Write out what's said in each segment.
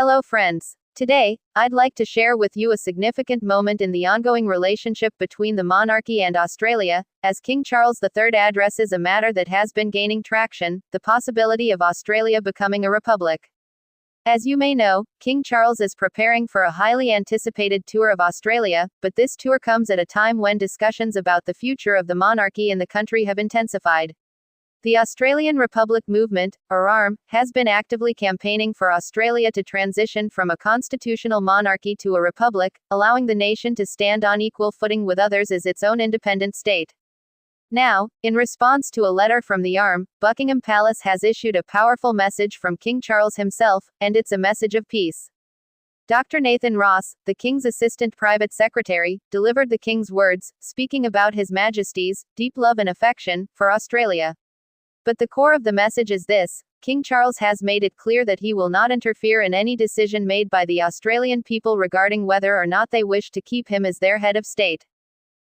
Hello friends. Today, I'd like to share with you a significant moment in the ongoing relationship between the monarchy and Australia, as King Charles III addresses a matter that has been gaining traction, the possibility of Australia becoming a republic. As you may know, King Charles is preparing for a highly anticipated tour of Australia, but this tour comes at a time when discussions about the future of the monarchy in the country have intensified. The Australian Republic Movement, or ARM, has been actively campaigning for Australia to transition from a constitutional monarchy to a republic, allowing the nation to stand on equal footing with others as its own independent state. Now, in response to a letter from the ARM, Buckingham Palace has issued a powerful message from King Charles himself, and it's a message of peace. Dr. Nathan Ross, the King's Assistant Private Secretary, delivered the King's words, speaking about His Majesty's deep love and affection for Australia. But the core of the message is this: King Charles has made it clear that he will not interfere in any decision made by the Australian people regarding whether or not they wish to keep him as their head of state.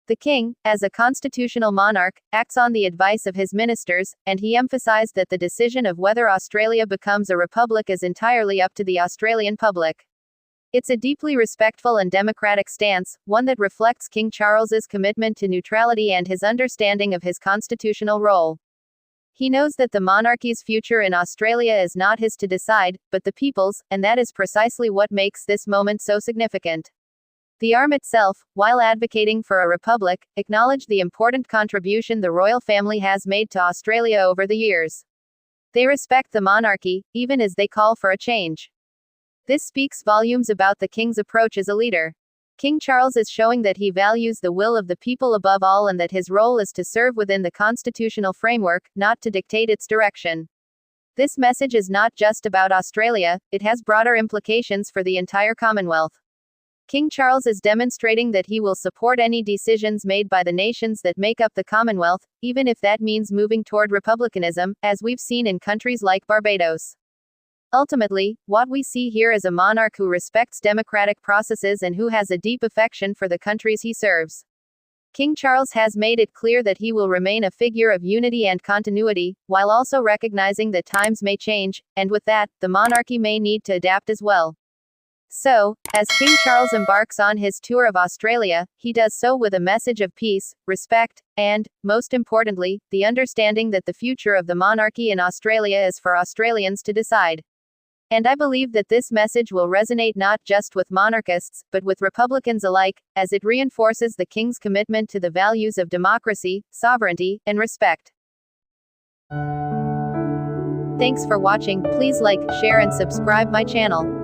The King, as a constitutional monarch, acts on the advice of his ministers, and he emphasized that the decision of whether Australia becomes a republic is entirely up to the Australian public. It's a deeply respectful and democratic stance, one that reflects King Charles's commitment to neutrality and his understanding of his constitutional role. He knows that the monarchy's future in Australia is not his to decide, but the people's, and that is precisely what makes this moment so significant. The ARM itself, while advocating for a republic, acknowledged the important contribution the royal family has made to Australia over the years. They respect the monarchy, even as they call for a change. This speaks volumes about the King's approach as a leader. King Charles is showing that he values the will of the people above all and that his role is to serve within the constitutional framework, not to dictate its direction. This message is not just about Australia, it has broader implications for the entire Commonwealth. King Charles is demonstrating that he will support any decisions made by the nations that make up the Commonwealth, even if that means moving toward republicanism, as we've seen in countries like Barbados. Ultimately, what we see here is a monarch who respects democratic processes and who has a deep affection for the countries he serves. King Charles has made it clear that he will remain a figure of unity and continuity, while also recognizing that times may change, and with that, the monarchy may need to adapt as well. So, as King Charles embarks on his tour of Australia, he does so with a message of peace, respect, and, most importantly, the understanding that the future of the monarchy in Australia is for Australians to decide. And I believe that this message will resonate not just with monarchists, but with Republicans alike, as it reinforces the King's commitment to the values of democracy, sovereignty, and respect. Thanks for watching. Please like, share and subscribe my channel.